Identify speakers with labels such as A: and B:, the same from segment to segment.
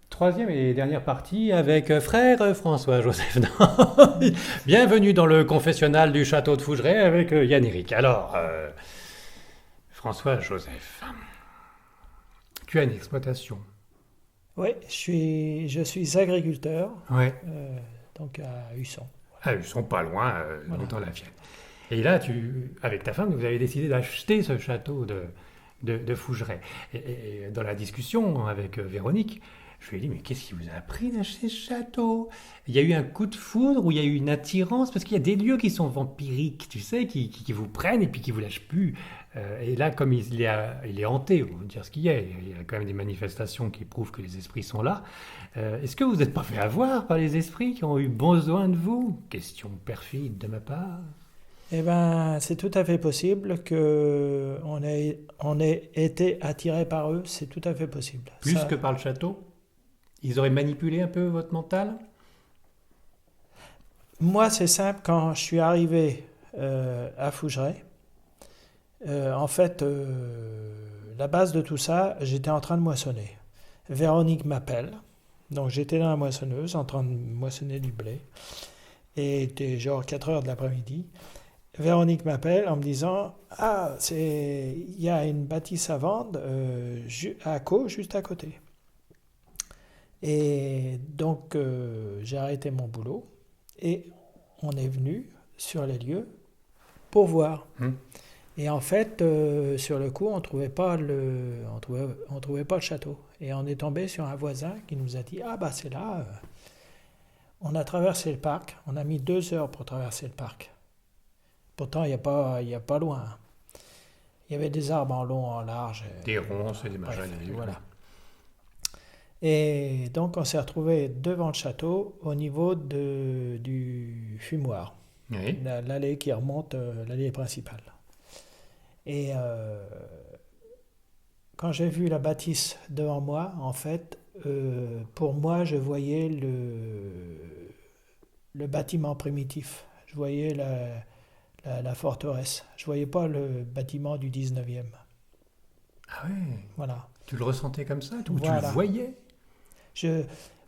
A: Troisième et dernière partie avec frère François-Joseph. Bienvenue dans le confessionnal du château de Fougeray avec Yann-Éric. Alors, François-Joseph, tu as une exploitation.
B: Oui, je suis agriculteur,
A: Ouais.
B: donc à Husson.
A: Ah, ils sont pas loin, donc
B: Voilà.
A: dans la Vienne. Et là, avec ta femme, vous avez décidé d'acheter ce château de Fougeray. Et dans la discussion avec Véronique, je lui ai dit, mais qu'est-ce qui vous a pris d'acheter ce château? Il y a eu un coup de foudre ou il y a eu une attirance? Parce qu'il y a des lieux qui sont vampiriques, tu sais, qui vous prennent et puis qui vous lâchent plus. Et là, comme il est hanté, on va dire ce qu'il y a, il y a quand même des manifestations qui prouvent que les esprits sont là. Est-ce que vous n'êtes pas fait avoir par les esprits qui ont eu besoin de vous? Question perfide de ma part.
B: Eh bien, c'est tout à fait possible que on ait été attiré par eux, c'est tout à fait possible.
A: Plus que par le château? Ils auraient manipulé un peu votre mental?
B: Moi, c'est simple, quand je suis arrivé à Fougeray, en fait, la base de tout ça, j'étais en train de moissonner. Véronique m'appelle, donc j'étais dans la moissonneuse en train de moissonner du blé, et il était genre 4 heures de l'après-midi. Véronique m'appelle en me disant: Ah, il y a une bâtisse à vendre à Caux, juste à côté. Et donc, j'ai arrêté mon boulot et on est venu sur les lieux pour voir.
A: Hmm.
B: Et en fait, sur le coup, on trouvait pas le château. Et on est tombé sur un voisin qui nous a dit: Ah, bah c'est là. On a traversé le parc. On a mis 2 heures pour traverser le parc. Pourtant, il y a pas loin. Il y avait des arbres en long, en large.
A: Des ronces et des
B: Bref,
A: machins.
B: voilà. Et donc, on s'est retrouvé devant le château, au niveau du fumoir,
A: Oui.
B: l'allée qui remonte, l'allée principale. Et quand j'ai vu la bâtisse devant moi, en fait, pour moi, je voyais le bâtiment primitif. Je voyais la forteresse. Je voyais pas le bâtiment du 19e.
A: Ah ouais.
B: Voilà.
A: Tu le ressentais comme ça? Ou tu le
B: Voilà.
A: voyais?
B: Je,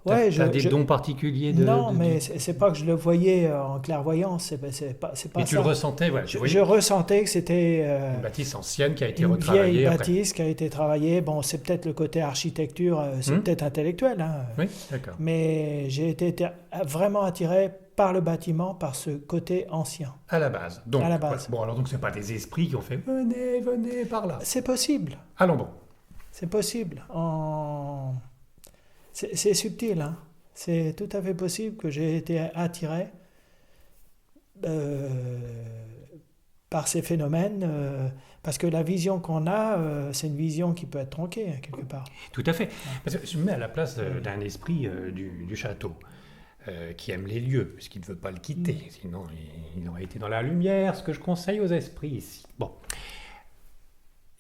A: T'as,
B: ouais,
A: t'as des dons particuliers
B: non, mais c'est pas que je le voyais en clairvoyance, c'est pas
A: Mais tu le
B: ça.
A: ressentais, voilà. Tu
B: Je
A: voyais
B: ressentais que c'était
A: une bâtisse ancienne qui a été
B: une vieille
A: retravaillée après.
B: bâtisse qui a été travaillée. Bon, c'est peut-être le côté architecture, c'est
A: Hmm.
B: peut-être intellectuel, hein.
A: Oui, d'accord.
B: Mais j'ai été vraiment attiré par le bâtiment, par ce côté ancien,
A: À la base. Donc,
B: à la
A: voilà.
B: base.
A: Bon, alors donc c'est pas des esprits qui ont fait venez, venez par là.
B: C'est possible,
A: Allons bon.
B: c'est possible. C'est subtil, hein. C'est tout à fait possible que j'ai été attiré euh, par ces phénomènes, parce que la vision qu'on a, c'est une vision qui peut être tronquée, hein, quelque part.
A: Tout à fait.
B: Ouais.
A: Parce que je me mets à la place d'un esprit du château qui aime les lieux, puisqu'il ne veut pas le quitter.
B: Mm.
A: Sinon, il aurait été dans la lumière, ce que je conseille aux esprits ici. Bon.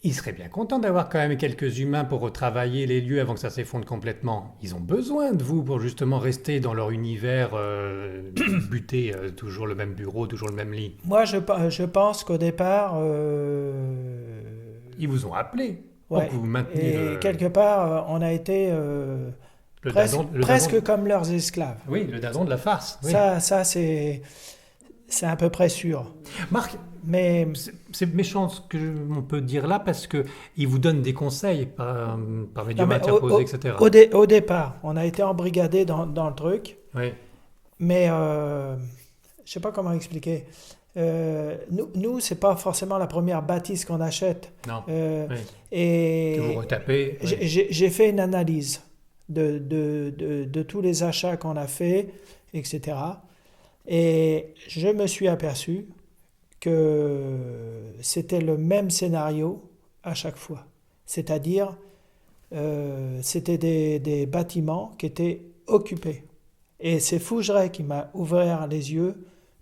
A: Ils seraient bien contents d'avoir quand même quelques humains pour retravailler les lieux avant que ça s'effondre complètement. Ils ont besoin de vous pour justement rester dans leur univers buté, toujours le même bureau, toujours le même lit.
B: Moi, je pense qu'au départ,
A: Ils vous ont appelé pour
B: ouais,
A: que vous mainteniez
B: et quelque part, on a été
A: le
B: presque,
A: dindon,
B: presque comme leurs esclaves.
A: oui, le dindon de la farce. Oui.
B: Ça c'est à peu près sûr.
A: Marc,
B: Mais
A: c'est méchant ce qu'on peut dire là parce que ils vous donnent des conseils par
B: non,
A: médium
B: mais
A: interposé, etc.
B: au départ, on a été embrigadés dans le truc,
A: Oui.
B: mais je sais pas comment expliquer. Nous, c'est pas forcément la première bâtisse qu'on achète.
A: Non.
B: Euh,
A: Oui. Que vous
B: et
A: retapez. Oui.
B: j'ai fait une analyse de tous les achats qu'on a fait, etc. Et je me suis aperçu que c'était le même scénario à chaque fois. C'est-à-dire, c'était des bâtiments qui étaient occupés. Et c'est Fougeray qui m'a ouvert les yeux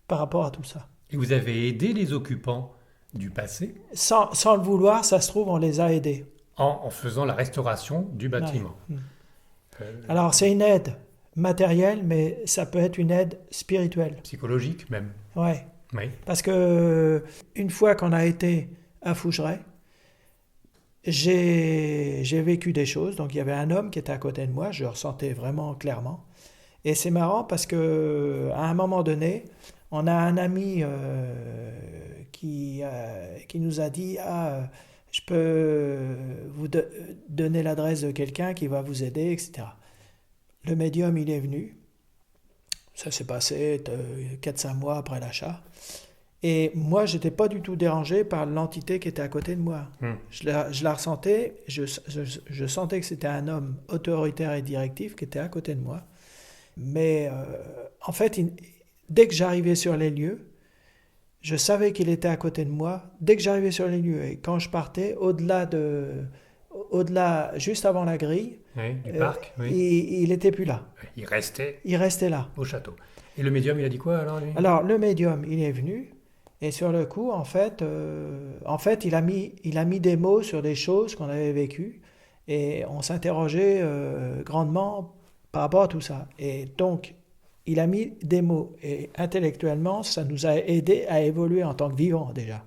B: par rapport à tout ça.
A: Et vous avez aidé les occupants du passé
B: Sans le vouloir, ça se trouve, on les a aidés.
A: en faisant la restauration du
B: Ouais.
A: bâtiment. Euh,
B: Alors, c'est une aide matérielle, mais ça peut être une aide spirituelle.
A: Psychologique même.
B: Ouais.
A: Oui.
B: Parce que une fois qu'on a été à Fougeray, j'ai vécu des choses. Donc il y avait un homme qui était à côté de moi, je le ressentais vraiment clairement. Et c'est marrant parce que à un moment donné, on a un ami qui nous a dit, je peux donner l'adresse de quelqu'un qui va vous aider, etc. Le médium, il est venu. Ça s'est passé 4-5 mois après l'achat. Et moi, je n'étais pas du tout dérangé par l'entité qui était à côté de moi. Je la ressentais, je sentais que c'était un homme autoritaire et directif qui était à côté de moi. Mais en fait, dès que j'arrivais sur les lieux, je savais qu'il était à côté de moi. Dès que j'arrivais sur les lieux, et quand je partais, juste avant la grille,
A: Du parc, oui.
B: il n'était plus là.
A: Il restait
B: Il restait là.
A: au château. Et le médium, il a dit quoi alors, lui?
B: Alors, le médium, il est venu, et sur le coup, en fait, il a mis des mots sur des choses qu'on avait vécues, et on s'interrogeait grandement par rapport à tout ça. Et donc, il a mis des mots, et intellectuellement, ça nous a aidé à évoluer en tant que vivants déjà.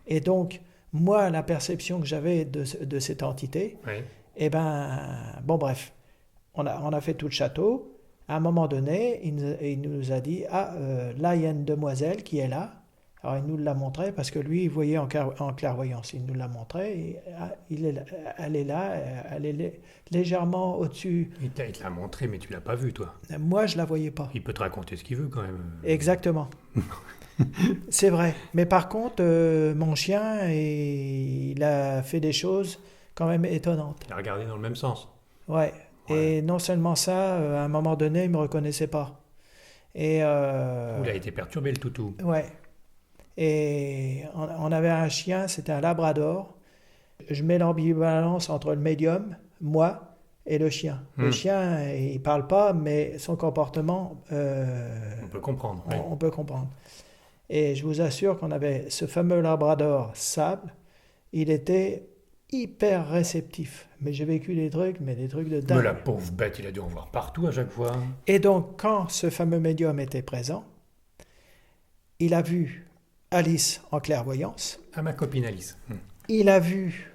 B: Et donc, moi, la perception que j'avais de cette entité,
A: Oui.
B: bon bref, on a fait tout le château. À un moment donné, il nous a dit, là, il y a une demoiselle qui est là. Alors, il nous l'a montré parce que lui, il voyait en clairvoyance. Il nous l'a montré. Et, elle est là, elle est légèrement au-dessus.
A: Il te l'a montré, mais tu l'as pas vu, toi.
B: Moi, je la voyais pas.
A: Il peut te raconter ce qu'il veut, quand même.
B: Exactement. C'est vrai. Mais par contre, mon chien, il a fait des choses quand même étonnantes.
A: Il a regardé dans le même sens.
B: Ouais. Et non seulement ça, à un moment donné, il me reconnaissait pas. Et
A: Il a été perturbé, le toutou.
B: ouais. Et on avait un chien, c'était un labrador. Je mets l'ambivalence entre le médium, moi, et le chien. Le chien, il parle pas, mais son comportement,
A: On peut comprendre. Oui.
B: on peut comprendre. Et je vous assure qu'on avait ce fameux labrador Sable, il était hyper réceptif. Mais j'ai vécu des trucs de dingue.
A: Mais la pauvre bête, il a dû en voir partout à chaque fois.
B: Et donc, quand ce fameux médium était présent, il a vu Alice en clairvoyance.
A: À ma copine Alice.
B: Il a vu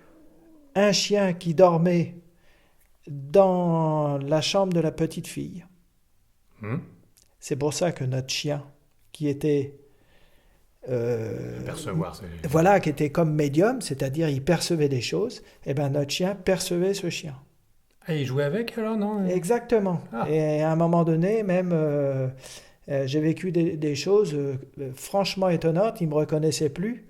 B: un chien qui dormait dans la chambre de la petite fille. C'est pour ça que notre chien, qui était
A: Percevoir.
B: voilà, qui était comme médium, c'est-à-dire il percevait des choses, et bien notre chien percevait ce chien.
A: Ah, il jouait avec alors, non?
B: Exactement.
A: Ah.
B: Et à un moment donné, même, j'ai vécu des choses franchement étonnantes, il ne me reconnaissait plus.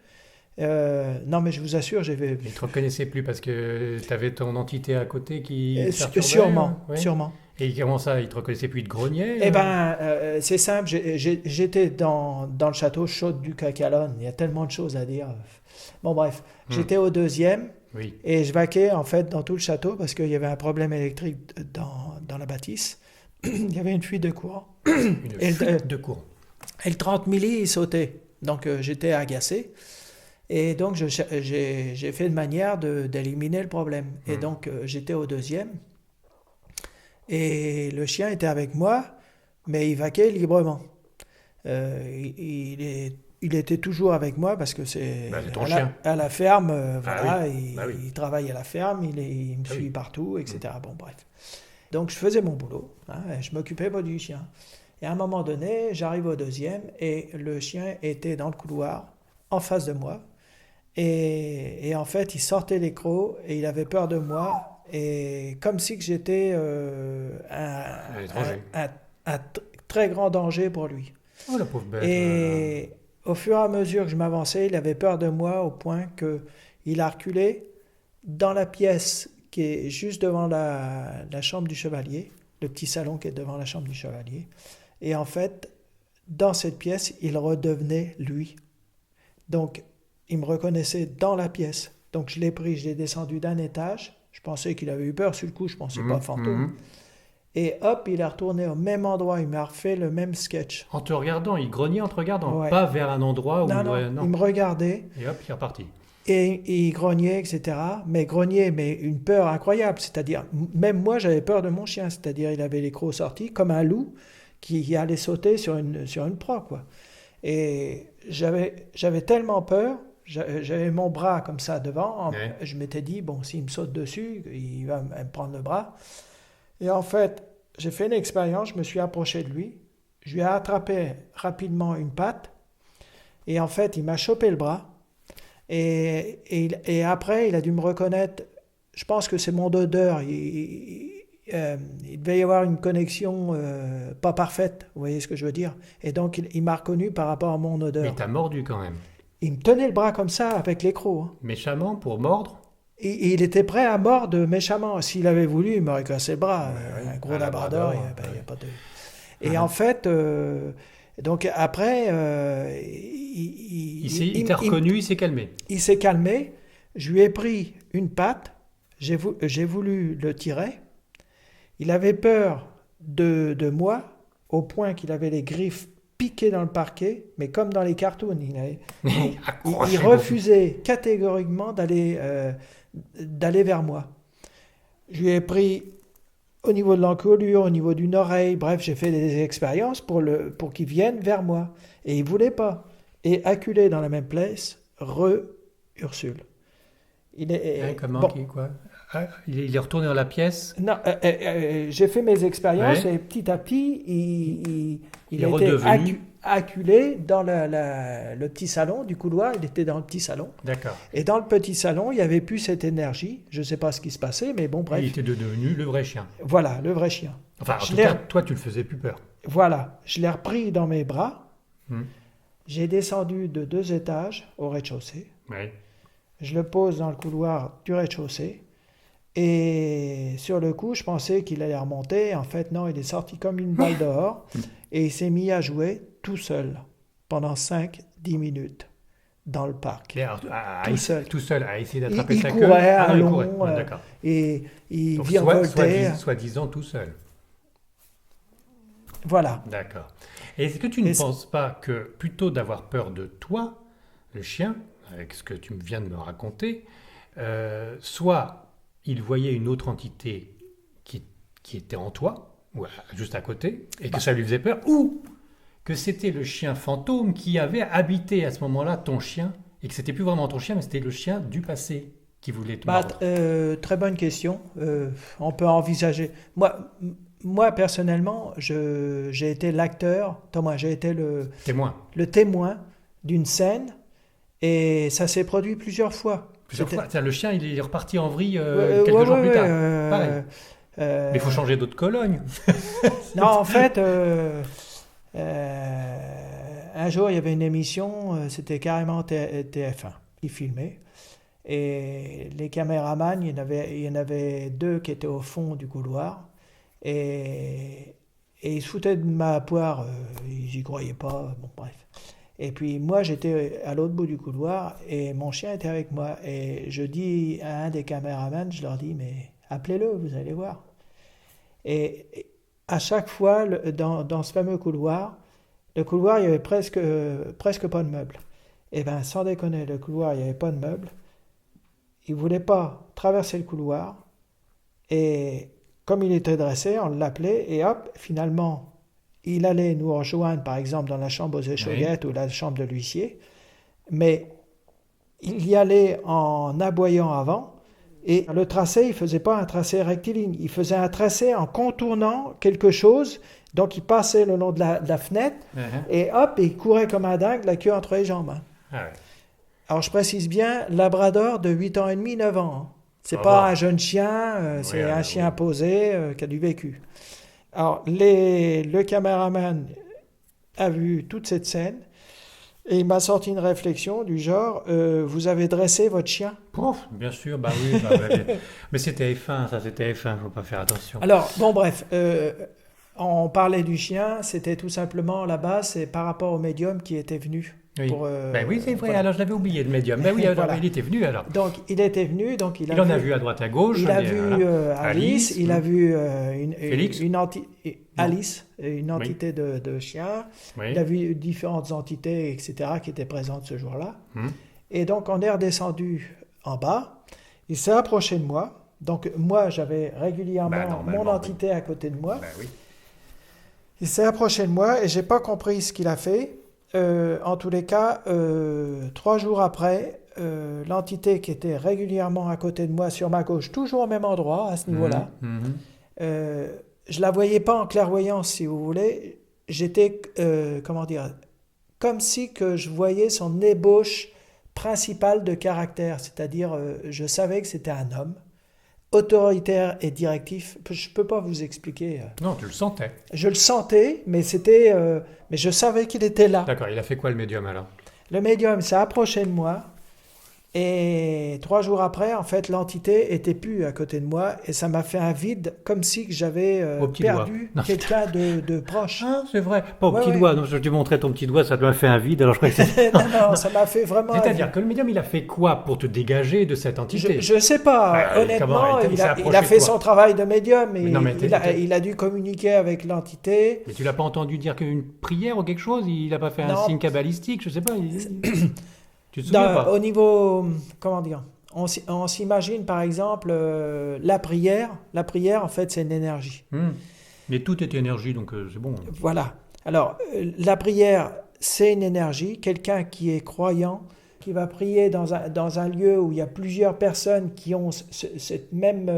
B: Non, mais je vous assure, j'ai vu.
A: Il ne te reconnaissait plus parce que tu avais ton entité à côté qui te perturbait,
B: Sûrement,
A: ouais.
B: sûrement.
A: Et comment ça, il te reconnaissait plus, il te grognait?
B: Eh bien, c'est simple, j'étais dans le château Chaude du Cacalone, il y a tellement de choses à dire. Bon, bref, j'étais au deuxième,
A: Oui.
B: et je vaquais en fait dans tout le château parce qu'il y avait un problème électrique dans la bâtisse. Il y avait une fuite de courant.
A: Une fuite de courant.
B: Et le 30 milli, il sautait. Donc j'étais agacé. Et donc j'ai fait de manière d'éliminer le problème. Et donc j'étais au deuxième. Et le chien était avec moi, mais il vaquait librement. Il était toujours avec moi parce que c'est
A: ton chien.
B: à la ferme, voilà,
A: oui.
B: il travaille à la ferme, il me suit partout, etc. Bon, bref. Donc je faisais mon boulot, et je m'occupais pas du chien. Et à un moment donné, j'arrive au deuxième et le chien était dans le couloir, en face de moi. Et en fait, il sortait les crocs et il avait peur de moi. Et comme si que j'étais un très grand danger pour lui.
A: Oh, la pauvre bête.
B: Et au fur et à mesure que je m'avançais, il avait peur de moi au point qu'il a reculé dans la pièce qui est juste devant la chambre du chevalier, le petit salon qui est devant la chambre du chevalier. Et en fait, dans cette pièce, il redevenait lui. Donc, il me reconnaissait dans la pièce. Donc, je l'ai pris, je l'ai descendu d'un étage. Je pensais qu'il avait eu peur sur le coup, je pensais pas fantôme. Et hop, il est retourné au même endroit, il m'a refait le même sketch.
A: En te regardant, il grognait en te regardant,
B: Ouais.
A: pas vers un endroit où...
B: Non, il me regardait.
A: Et hop, il est reparti.
B: Et il grognait, etc. Mais une peur incroyable. C'est-à-dire, même moi, j'avais peur de mon chien. C'est-à-dire, il avait les crocs sortis, comme un loup qui allait sauter sur une proie, quoi. Et j'avais tellement peur J'avais mon bras comme ça devant.
A: Ouais.
B: Je m'étais dit, bon, s'il me saute dessus, il va me prendre le bras. Et en fait, j'ai fait une expérience, je me suis approché de lui, je lui ai attrapé rapidement une patte, et en fait, il m'a chopé le bras. Et après, il a dû me reconnaître, je pense que c'est mon odeur. Il devait y avoir une connexion pas parfaite, vous voyez ce que je veux dire? Et donc, il m'a reconnu par rapport à mon
A: Mais
B: odeur.
A: il t'a mordu quand même.
B: Il me tenait le bras comme ça avec les crocs, hein.
A: Méchamment pour mordre.
B: Et il était prêt à mordre méchamment. S'il avait voulu, il m'aurait cassé le bras.
A: Ouais,
B: Un gros
A: un
B: labrador,
A: labrador,
B: il y a pas de... Et
A: Ouais.
B: en fait, donc après,
A: Il t'a reconnu, il s'est calmé.
B: il s'est calmé. Je lui ai pris une patte. J'ai voulu le tirer. Il avait peur de moi, au point qu'il avait les griffes piquées dans le parquet, mais comme dans les cartoons. Il
A: Accrochez-vous.
B: refusait catégoriquement d'aller vers moi. Je lui ai pris au niveau de l'encolure, au niveau d'une oreille, bref, j'ai fait des expériences pour qu'il vienne vers moi. Et il ne voulait pas. Et acculé dans la même place, Ursule. Il est,
A: Hein, comment
B: bon,
A: quoi? Ah, il est retourné dans la pièce.
B: non, j'ai fait mes expériences
A: Ouais.
B: et petit à petit, il
A: est
B: était
A: redevenu.
B: acculé dans le petit salon du couloir. Il était dans le petit salon.
A: D'accord.
B: Et dans le petit salon, il n'y avait plus cette énergie. Je ne sais pas ce qui se passait, mais bon, bref.
A: Il était devenu le vrai chien.
B: Voilà, le vrai chien.
A: Enfin, en
B: Je
A: tout
B: l'ai-
A: cas, toi, tu le faisais plus peur.
B: Voilà, je l'ai repris dans mes bras.
A: Hmm.
B: J'ai descendu de 2 étages au rez-de-chaussée.
A: Ouais.
B: Je le pose dans le couloir du rez-de-chaussée. Et sur le coup, je pensais qu'il allait remonter. En fait, non, il est sorti comme une balle dehors. Et il s'est mis à jouer tout seul pendant 5-10 minutes dans le parc.
A: Mais alors,
B: Tout seul.
A: à essayer d'attraper
B: Il
A: sa queue.
B: courait
A: Ah non,
B: à
A: il
B: long,
A: courait. Ouais, d'accord.
B: Et il
A: Donc,
B: virevoltait.
A: soi-disant tout seul.
B: Voilà.
A: D'accord. Et est-ce que tu ne
B: Et
A: penses pas que plutôt d'avoir peur de toi, le chien, avec ce que tu viens de me raconter, soit il voyait une autre entité qui était en toi, ou juste à côté, et que ça lui faisait peur, ou que c'était le chien fantôme qui avait habité à ce moment-là ton chien, et que c'était plus vraiment ton chien, mais c'était le chien du passé qui voulait te mordre.
B: Très bonne question. On peut envisager. Moi personnellement, j'ai été l'acteur, Thomas, j'ai été
A: Témoin.
B: le témoin d'une scène et ça s'est produit plusieurs fois.
A: Plusieurs
B: C'était-
A: fois. C'est-à-dire, le chien, il est reparti en vrille
B: Ouais,
A: quelques
B: ouais,
A: jours
B: ouais,
A: plus tard.
B: ouais,
A: Pareil. Mais il faut changer d'autres colognes.
B: Non, en fait, un jour, il y avait une émission, c'était carrément TF1 qui filmait. Et les caméramans, il y en avait 2 qui étaient au fond du couloir. Et ils se foutaient de ma poire, ils y croyaient pas, bon bref. Et puis moi, j'étais à l'autre bout du couloir et mon chien était avec moi. Et je dis à un des caméramans, je leur dis, mais appelez-le, vous allez voir. Et à chaque fois, dans ce fameux couloir, le couloir, il y avait presque pas de meubles. Et bien, sans déconner, le couloir, il n'y avait pas de meubles. Il ne voulait pas traverser le couloir. Et comme il était dressé, on l'appelait. Et hop, finalement, il allait nous rejoindre, par exemple, dans la chambre aux échauguettes ou la chambre de l'huissier. Mais il y allait en aboyant avant. Et le tracé, il ne faisait pas un tracé rectiligne. Il faisait un tracé en contournant quelque chose. Donc, il passait le long de la fenêtre. Et hop, il courait comme un dingue, la queue entre les jambes, hein.
A: Ah ouais.
B: Alors, je précise bien, labrador de 8 ans et demi, 9 ans, hein. C'est
A: Ça
B: pas
A: va.
B: un jeune chien, c'est
A: Oui,
B: un
A: oui.
B: chien posé qui a du vécu. Alors, le caméraman a vu toute cette scène et il m'a sorti une réflexion du genre vous avez dressé votre chien?
A: Pouf, bien sûr, bah oui. Mais c'était F1, ça, c'était F1, faut pas faire attention.
B: Alors, bon, bref, on parlait du chien, c'était tout simplement la base, c'est par rapport au médium qui était venu.
A: Oui. Ben oui, c'est vrai,
B: voilà.
A: alors je l'avais oublié, le médium. Ben oui, alors,
B: Voilà.
A: il était venu alors.
B: Donc, il était venu, donc
A: Il en a vu à droite à gauche.
B: Il a
A: et
B: vu
A: voilà.
B: Alice, il a vu
A: Félix.
B: Alice, une entité de chien.
A: Oui.
B: Il a vu différentes entités, etc., qui étaient présentes ce jour-là.
A: Hum.
B: Et donc, on est redescendu en bas. Il s'est approché de moi. Donc, moi, j'avais régulièrement
A: Bah, normalement,
B: mon entité à côté de moi.
A: Ben oui.
B: Il s'est approché de moi et j'ai pas compris ce qu'il a fait. en tous les cas, 3 jours après, l'entité qui était régulièrement à côté de moi sur ma gauche, toujours au même endroit, à ce niveau-là, je la voyais pas en clairvoyance, si vous voulez. J'étais, comment dire, comme si que je voyais son ébauche principale de caractère, c'est-à-dire, je savais que c'était un homme, autoritaire et directif. Je peux pas vous expliquer.
A: Non, tu le sentais.
B: Je le sentais, mais mais je savais qu'il était là.
A: D'accord, il a fait quoi le médium alors?
B: Le médium s'est approché de moi. Et 3 jours après, en fait, l'entité était plus à côté de moi et ça m'a fait un vide, comme si que j'avais perdu quelqu'un de proche.
A: Ah, c'est vrai. Pas au petit doigt. Non, je te montrais ton petit doigt, ça m'a fait un vide. Alors je croyais que c'était...
B: non, ça m'a fait vraiment.
A: C'est-à-dire que le médium, il a fait quoi pour te dégager de cette entité?
B: Je sais pas. Honnêtement, il a fait son travail de médium. Et il a dû communiquer avec l'entité.
A: Mais tu l'as pas entendu dire qu'une prière ou quelque chose? Il n'a pas fait un signe kabbalistique? Je sais pas. Tu te souviens pas?
B: Au niveau, comment dire, on s'imagine par exemple la prière. La prière, en fait, c'est une énergie.
A: Mais tout est énergie, donc c'est bon.
B: Voilà. Alors, la prière, c'est une énergie. Quelqu'un qui est croyant, qui va prier dans un lieu où il y a plusieurs personnes qui ont cette même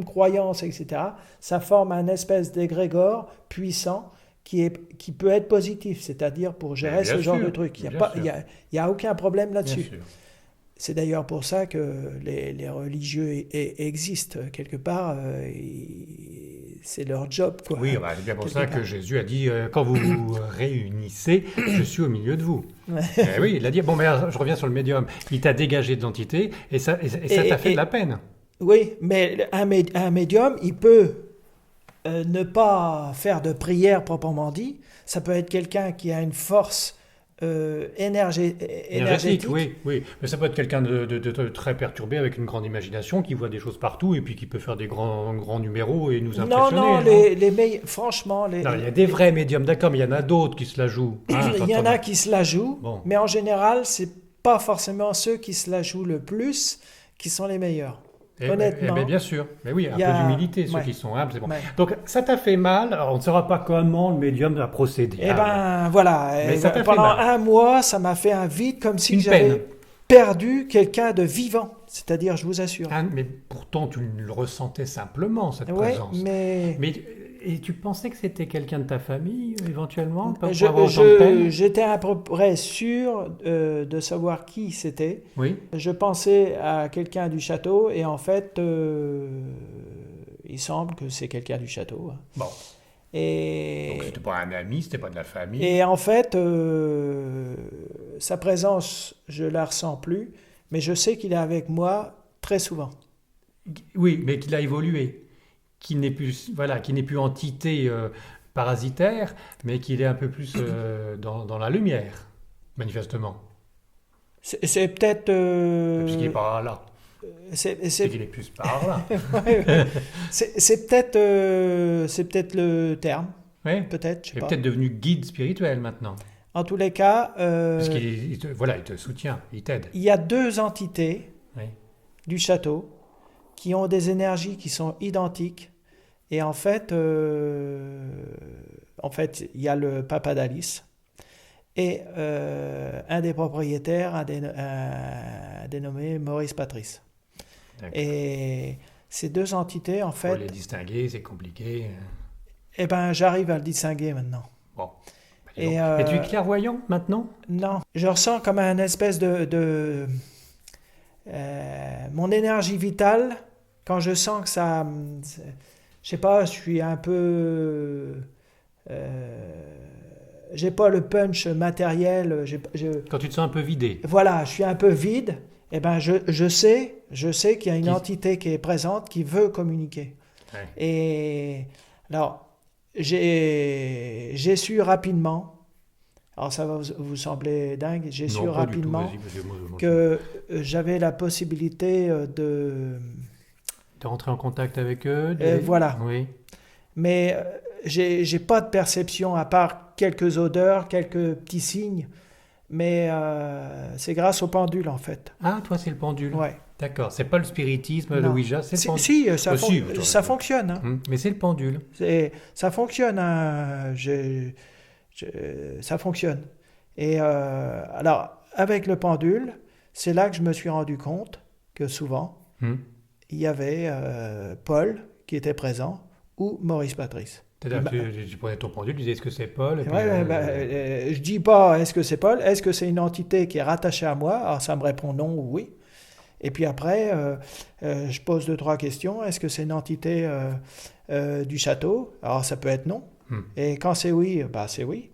B: croyance, etc., ça forme un espèce d'égrégore puissant qui peut être positif, c'est-à-dire pour gérer ce genre de truc. Il n'y a aucun problème là-dessus. C'est d'ailleurs pour ça que les religieux existent quelque part. C'est leur job, quoi.
A: Oui, c'est bien pour ça que Jésus a dit quand vous vous réunissez, je suis au milieu de vous. Oui, il a dit. Bon, mais je reviens sur le médium. Il t'a dégagé de l'entité et ça t'a fait de la peine.
B: Oui, mais un médium, il peut ne pas faire de prière proprement dit. Ça peut être quelqu'un qui a une force énergétique.
A: Oui. Mais ça peut être quelqu'un de très perturbé avec une grande imagination qui voit des choses partout et puis qui peut faire des grands numéros et nous impressionner.
B: Franchement...
A: il y a des vrais médiums, d'accord, mais il y en a d'autres qui se la jouent.
B: Il y en a qui se la jouent, mais en général, c'est pas forcément ceux qui se la jouent le plus qui sont les meilleurs. Honnêtement.
A: Mais bien sûr. Mais oui, un peu d'humilité, ceux qui sont humbles, c'est bon. Donc, ça t'a fait mal. Alors, on ne saura pas comment le médium a procédé.
B: Voilà. Pendant un mois, ça m'a fait un vide comme si j'avais perdu quelqu'un de vivant. C'est-à-dire, je vous assure.
A: Mais pourtant, tu le ressentais simplement, cette présence. Et tu pensais que c'était quelqu'un de ta famille, éventuellement,
B: J'étais à peu près sûr de savoir qui c'était.
A: Oui.
B: Je pensais à quelqu'un du château, et en fait, il semble que c'est quelqu'un du château.
A: Bon. Donc, c'était pas un ami, c'était pas de la famille.
B: Et en fait, sa présence, je la ressens plus, mais je sais qu'il est avec moi très souvent.
A: Oui, mais qu'il a évolué. Qui n'est plus entité parasitaire, mais qu'il est un peu plus dans la lumière, manifestement.
B: C'est peut-être...
A: Puisqu'il n'est pas là. C'est qu'il est plus par là.
B: C'est peut-être le terme.
A: Oui.
B: Peut-être, je sais
A: pas. Il est
B: pas.
A: peut-être devenu guide spirituel maintenant.
B: En tous les cas...
A: Parce qu'il te soutient, il t'aide.
B: Il y a 2 entités du château qui ont des énergies qui sont identiques. Et en fait, il y a le papa d'Alice et un des propriétaires, un dénommé Maurice Patrice. D'accord. Et ces 2 entités, en fait...
A: Pour les distinguer, c'est compliqué.
B: J'arrive à le distinguer maintenant.
A: Bon. Et tu es clairvoyant maintenant?
B: Non. Je ressens comme un espèce mon énergie vitale, quand je sens que ça... Je sais pas, je suis un peu... j'ai pas le punch matériel.
A: Quand tu te sens un peu vidé.
B: Voilà, je suis un peu vide. Je sais qu'il y a une entité qui est présente qui veut communiquer.
A: Ouais.
B: Et alors, j'ai su rapidement, alors ça va vous sembler dingue, j'ai su rapidement que j'avais la possibilité de
A: rentrer en contact avec eux.
B: Voilà.
A: Oui.
B: Mais j'ai pas de perception à part quelques odeurs, quelques petits signes. Mais c'est grâce au pendule, en fait.
A: Ah, toi, c'est le pendule.
B: Ouais.
A: D'accord. C'est pas le spiritisme, le Ouija, c'est le pendule.
B: Ça fonctionne. Hein.
A: Mais c'est le pendule.
B: Ça fonctionne. Hein. Ça fonctionne. Et alors, avec le pendule, c'est là que je me suis rendu compte que souvent, il y avait Paul qui était présent ou Maurice Patrice.
A: C'est-à-dire que tu prenais ton pendule, tu disais est-ce que c'est Paul? Et puis,
B: je dis pas est-ce que c'est Paul, est-ce que c'est une entité qui est rattachée à moi? Alors ça me répond non ou oui. Et puis après, je pose 2-3 questions. Est-ce que c'est une entité du château? Alors ça peut être non. Et quand c'est oui, c'est oui.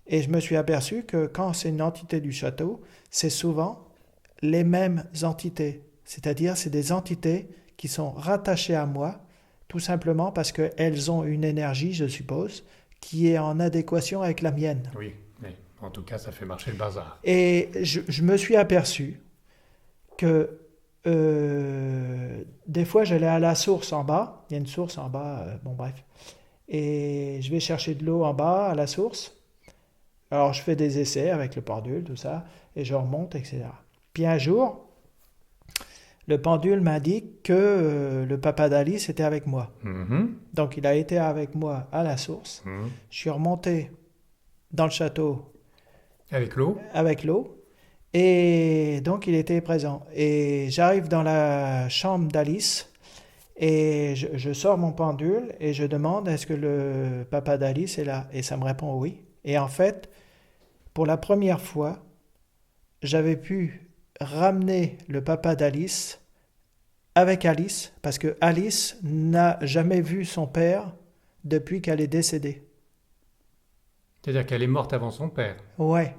B: Et je me suis aperçu que quand c'est une entité du château, c'est souvent les mêmes entités. C'est-à-dire, c'est des entités qui sont rattachées à moi, tout simplement parce qu'elles ont une énergie, je suppose, qui est en adéquation avec la mienne.
A: Oui, mais en tout cas, ça fait marcher le bazar.
B: Et je me suis aperçu que des fois, j'allais à la source en bas. Il y a une source en bas, bref. Et je vais chercher de l'eau en bas, à la source. Alors, je fais des essais avec le pendule, tout ça, et je remonte, etc. Puis un jour, le pendule m'indique que le papa d'Alice était avec moi. Donc, il a été avec moi à la source. Je suis remonté dans le château.
A: Avec l'eau?
B: Avec l'eau. Et donc, il était présent. Et j'arrive dans la chambre d'Alice et je sors mon pendule et je demande est-ce que le papa d'Alice est là? Et ça me répond oui. Et en fait, pour la première fois, j'avais pu ramener le papa d'Alice avec Alice, parce que Alice n'a jamais vu son père depuis qu'elle est décédée.
A: C'est-à-dire qu'elle est morte avant son père?
B: Ouais.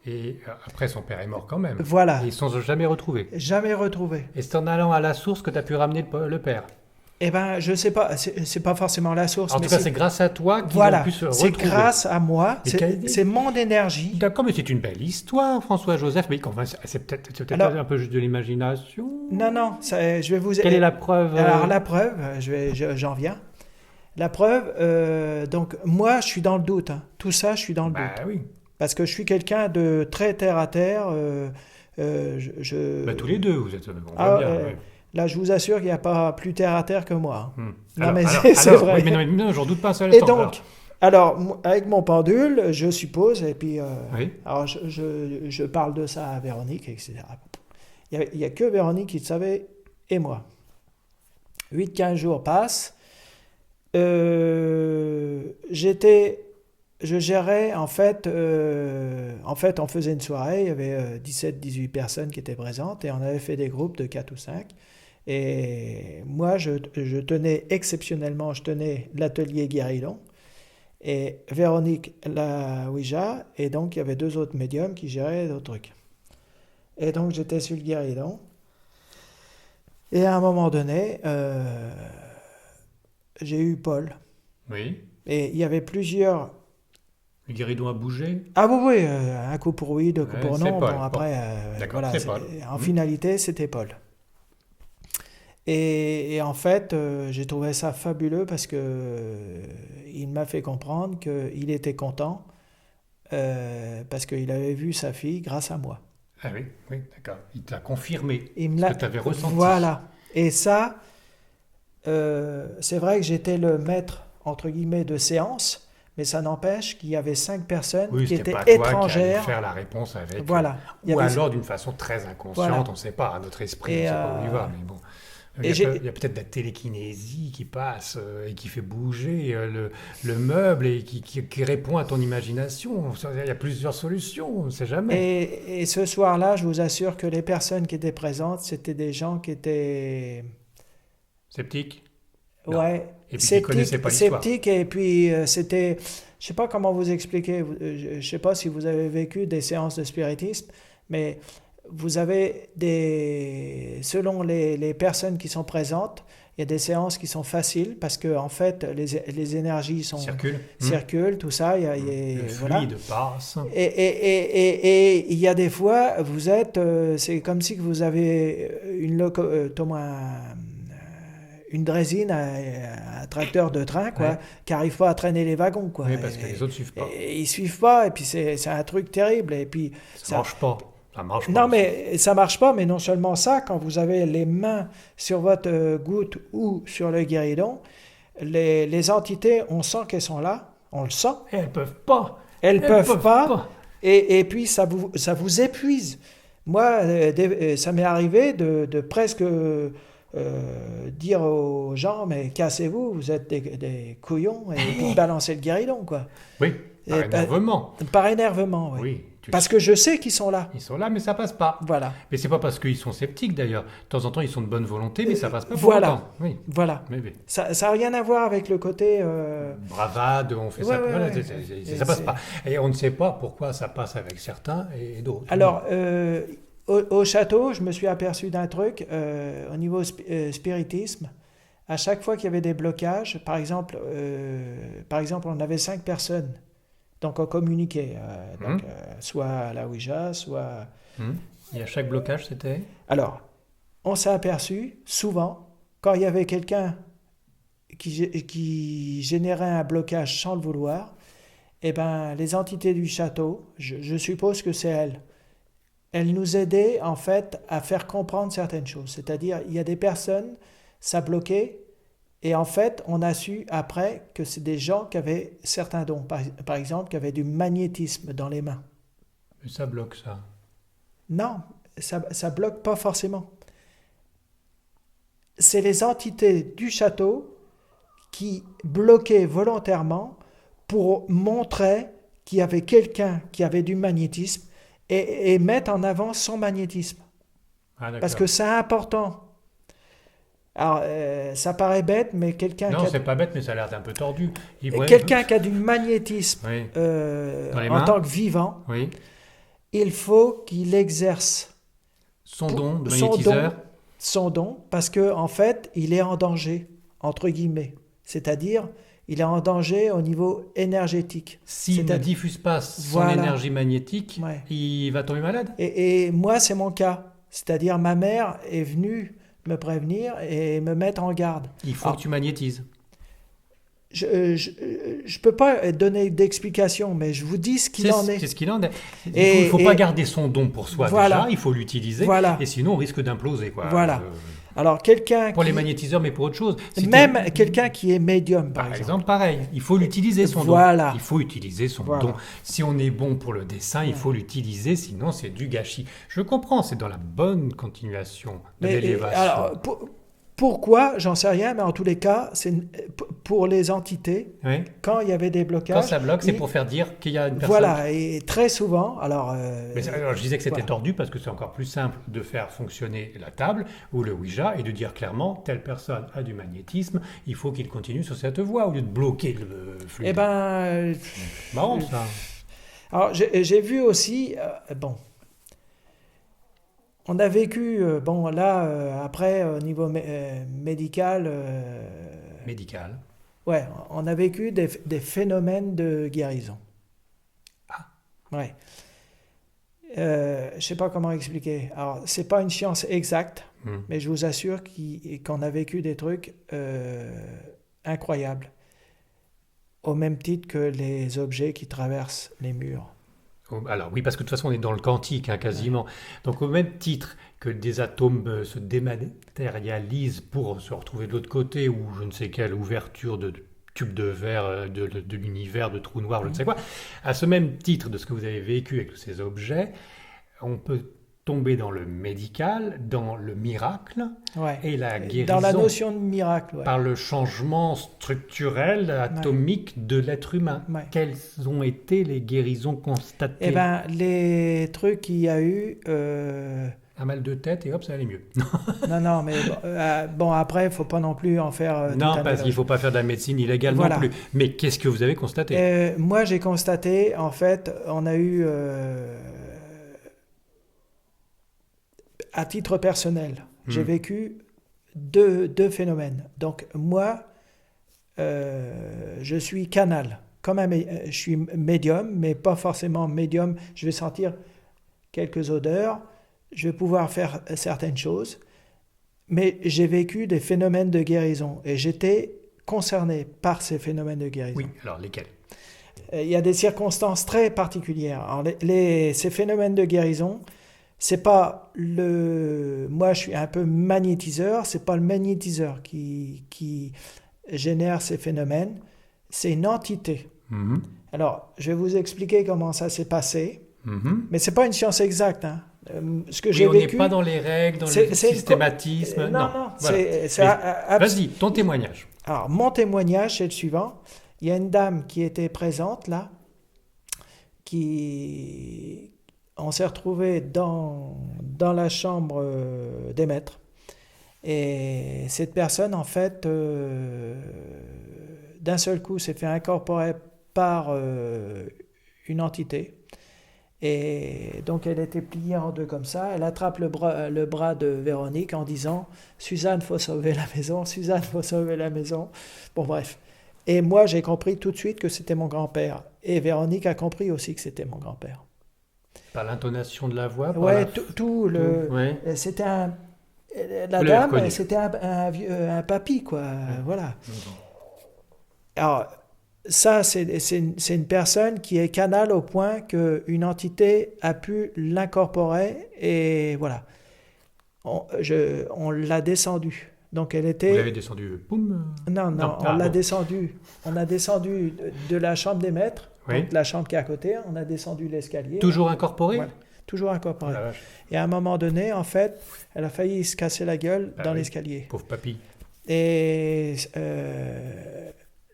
A: Et après, son père est mort quand même.
B: Voilà.
A: Et ils ne sont jamais retrouvés?
B: Jamais retrouvés.
A: Et c'est en allant à la source que tu as pu ramener le père?
B: Eh bien, je ne sais pas, c'est pas forcément la source.
A: En tout cas, c'est grâce à toi qu'ils ont pu se retrouver.
B: C'est grâce à moi, c'est mon énergie.
A: D'accord, mais c'est une belle histoire, François-Joseph, mais c'est peut-être un peu juste de l'imagination.
B: Non, je vais vous...
A: Quelle est la preuve?
B: Alors, la preuve, j'en viens. La preuve, donc, moi, je suis dans le doute. Hein. Tout ça, je suis dans le doute.
A: Oui.
B: Parce que je suis quelqu'un de très terre-à-terre.
A: Tous les deux, vous êtes... On voit bien, ouais.
B: Là, je vous assure qu'il n'y a pas plus terre-à-terre que moi.
A: Non,
B: mais c'est vrai.
A: Oui, mais non, j'en doute pas un seul
B: instant.
A: Et
B: donc, alors, avec mon pendule, je suppose, et puis...
A: oui.
B: Alors, je parle de ça à Véronique, etc. Il n'y a que Véronique qui le savait, et moi. 8-15 jours passent. Je gérais, en fait, on faisait une soirée, il y avait 17-18 personnes qui étaient présentes, et on avait fait des groupes de 4 ou 5. Et moi, je tenais exceptionnellement, l'atelier Guéridon, et Véronique la Ouija, et donc il y avait 2 autres médiums qui géraient d'autres trucs. Et donc j'étais sur le Guéridon, et à un moment donné, j'ai eu Paul.
A: Oui.
B: Et il y avait plusieurs...
A: Le guéridon a bougé?
B: Ah oui, un coup pour oui, 2 coups pour non.
A: Paul.
B: Bon, après,
A: d'accord,
B: voilà,
A: c'est Paul.
B: En finalité, c'était Paul. Et en fait, j'ai trouvé ça fabuleux parce que il m'a fait comprendre qu'il était content parce qu'il avait vu sa fille grâce à moi.
A: Ah oui, d'accord. Il t'a confirmé ce que tu avais ressenti.
B: Voilà. Et ça, c'est vrai que j'étais le maître, entre guillemets, de séance. Mais ça n'empêche qu'il y avait 5 personnes qui étaient étrangères. Toi qui allais
A: faire la réponse avec.
B: Voilà.
A: Alors d'une façon très inconsciente, on ne sait pas, notre esprit ne sait pas où il va. Mais bon. Il y a peut-être de la télékinésie qui passe et qui fait bouger le meuble et qui répond à ton imagination. Il y a plusieurs solutions, on ne sait jamais.
B: Et ce soir-là, je vous assure que les personnes qui étaient présentes, c'était des gens qui étaient...
A: Sceptiques?
B: Ouais.
A: Et puis qui ne connaissaient pas l'histoire.
B: Sceptiques, et puis c'était... Je ne sais pas comment vous expliquer. Je ne sais pas si vous avez vécu des séances de spiritisme, mais... Vous avez selon les personnes qui sont présentes, il y a des séances qui sont faciles parce que en fait les énergies circulent, tout ça.
A: Le fluide passe.
B: Et il y a des fois, vous êtes, c'est comme si vous avez une drésine, un tracteur de train, quoi, qui n'arrive pas à traîner les wagons, quoi.
A: Oui, parce que les autres suivent pas.
B: Ils suivent pas, et puis c'est un truc terrible, et puis
A: ça marche pas. Ça marche pas.
B: Non, mais ça marche pas, mais non seulement ça, quand vous avez les mains sur votre goutte ou sur le guéridon, les entités, on sent qu'elles sont là, on le sent.
A: Et elles peuvent pas.
B: Elles peuvent pas. Et puis ça vous épuise. Moi, ça m'est arrivé de presque dire aux gens, mais cassez-vous, vous êtes des couillons, et puis de balancer le guéridon, quoi.
A: Oui, par énervement.
B: Par énervement, oui.
A: Oui.
B: Parce que je sais qu'ils sont là.
A: Ils sont là, mais ça passe pas.
B: Voilà.
A: Mais c'est pas parce qu'ils sont sceptiques d'ailleurs. De temps en temps, ils sont de bonne volonté, mais ça passe pas pour
B: voilà.
A: autant. Oui.
B: Voilà.
A: Mais.
B: Ça n'a rien à voir avec le côté...
A: Bravade, on fait ça. Voilà, ça passe pas. Et on ne sait pas pourquoi ça passe avec certains et d'autres.
B: Alors, au château, je me suis aperçu d'un truc au niveau spiritisme. À chaque fois qu'il y avait des blocages, par exemple, on avait 5 personnes. Donc on communiquait, soit à la Ouija, soit...
A: Et à chaque blocage, c'était...
B: Alors, on s'est aperçu, souvent, quand il y avait quelqu'un qui générait un blocage sans le vouloir, eh ben, les entités du château, je suppose que c'est elles nous aidaient en fait à faire comprendre certaines choses. C'est-à-dire, il y a des personnes, ça bloquait, et en fait, on a su après que c'est des gens qui avaient certains dons, par exemple, qui avaient du magnétisme dans les mains.
A: Mais ça bloque ça.
B: Non, ça bloque pas forcément. C'est les entités du château qui bloquaient volontairement pour montrer qu'il y avait quelqu'un qui avait du magnétisme et mettre en avant son magnétisme. Parce que c'est important. Alors, ça paraît bête, mais quelqu'un
A: Non, c'est pas bête, mais ça a l'air un peu tordu.
B: Quelqu'un qui a du magnétisme en tant que vivant, il faut qu'il exerce
A: son don de magnétiseur.
B: Son don, parce qu'en fait, il est en danger, entre guillemets. C'est-à-dire, il est en danger au niveau énergétique.
A: S'il ne diffuse pas son énergie magnétique, il va tomber malade.
B: Et moi, c'est mon cas. C'est-à-dire, ma mère est venue me prévenir et me mettre en garde.
A: Il faut que tu magnétises.
B: Je peux pas donner d'explication, mais je vous dis ce qu'il en est.
A: C'est ce qu'il en est. Il ne faut pas garder son don pour soi déjà, il faut l'utiliser, et sinon on risque d'imploser.
B: Voilà. Alors quelqu'un
A: pour les magnétiseurs, mais pour autre chose.
B: Même quelqu'un qui est médium, par
A: exemple, pareil. Il faut l'utiliser son don. Il faut utiliser son don. Si on est bon pour le dessin, il faut l'utiliser, sinon c'est du gâchis. Je comprends, c'est dans la bonne continuation de l'élévation.
B: Alors, pourquoi, j'en sais rien, mais en tous les cas, c'est pour les entités, quand il y avait des blocages...
A: Quand ça bloque, c'est pour faire dire qu'il y a une personne...
B: Voilà, et très souvent, alors
A: je disais que c'était tordu parce que c'est encore plus simple de faire fonctionner la table ou le Ouija et de dire clairement, telle personne a du magnétisme, il faut qu'il continue sur cette voie au lieu de bloquer le flux.
B: Eh ben...
A: marrant, ça.
B: Alors, j'ai vu aussi... On a vécu, après, au niveau médical...
A: Médical.
B: Ouais, on a vécu des phénomènes de guérison.
A: Ah.
B: Ouais. Je sais pas comment expliquer. Alors, c'est pas une science exacte, mais je vous assure qu'on a vécu des trucs incroyables. Au même titre que les objets qui traversent les murs.
A: Alors oui, parce que de toute façon, on est dans le quantique, quasiment. Donc au même titre que des atomes se dématérialisent pour se retrouver de l'autre côté, ou je ne sais quelle ouverture de tube de verre de l'univers, de trou noir, je ne sais quoi, à ce même titre de ce que vous avez vécu avec ces objets, on peut tomber dans le médical, dans le miracle et la guérison.
B: Dans la notion de miracle.
A: Par le changement structurel, atomique de l'être humain. Quelles ont été les guérisons constatées?
B: Eh bien, les trucs qu'il y a eu...
A: Un mal de tête et hop, ça allait mieux.
B: non, mais après, il ne faut pas non plus en faire...
A: non, parce qu'il ne faut pas faire de la médecine illégale non plus. Mais qu'est-ce que vous avez constaté?
B: Moi, j'ai constaté, en fait, on a eu... à titre personnel, j'ai vécu deux phénomènes. Donc moi, je suis canal. Je suis médium, mais pas forcément médium. Je vais sentir quelques odeurs, je vais pouvoir faire certaines choses, mais j'ai vécu des phénomènes de guérison et j'étais concerné par ces phénomènes de guérison.
A: Oui, alors lesquels?
B: Il y a des circonstances très particulières. Alors, ces phénomènes de guérison, c'est pas moi je suis un peu magnétiseur, c'est pas le magnétiseur qui génère ces phénomènes, c'est une entité
A: Mhm.
B: Alors, je vais vous expliquer comment ça s'est passé,
A: Mhm.
B: mais c'est pas une science exacte, hein. Ce que
A: Oui,
B: j'ai
A: on n'est
B: vécu,
A: pas dans les règles, dans
B: c'est
A: le
B: c'est une
A: systématisme.
B: non,
A: Non,
B: non,
A: voilà.
B: c'est
A: Mais
B: abs-
A: vas-y, ton témoignage.
B: Alors, mon témoignage, c'est le suivant. Il y a une dame qui était présente là, qui... On s'est retrouvés dans la chambre des maîtres. Et cette personne, en fait, d'un seul coup, s'est fait incorporer par une entité. Et donc, elle était pliée en deux comme ça. Elle attrape le bras de Véronique en disant « Suzanne, faut sauver la maison. Suzanne, faut sauver la maison. » Bon, bref. Et moi, j'ai compris tout de suite que c'était mon grand-père. Et Véronique a compris aussi que c'était mon grand-père.
A: Par l'intonation de la voix, par
B: Ouais,
A: la...
B: tout le...
A: Ouais.
B: C'était un... La
A: Vous l'avez
B: dame,
A: reconnu.
B: c'était un papy, quoi. Voilà. Alors, ça, c'est une personne qui est canal au point qu'une entité a pu l'incorporer et voilà. On l'a descendu. Donc, elle
A: Vous
B: était...
A: l'avez descendu. Boum.
B: Non,
A: Non.
B: on
A: Ah,
B: l'a
A: bon.
B: descendu. On a descendu de la chambre des maîtres,
A: Oui.
B: donc la chambre qui est à côté. On a descendu l'escalier.
A: Toujours incorporé.
B: Voilà. Toujours
A: Oh
B: incorporé.
A: la vache.
B: Et à un moment donné, en fait, elle a failli se casser la gueule
A: Ah
B: dans
A: oui.
B: l'escalier.
A: Pauvre papy.
B: Et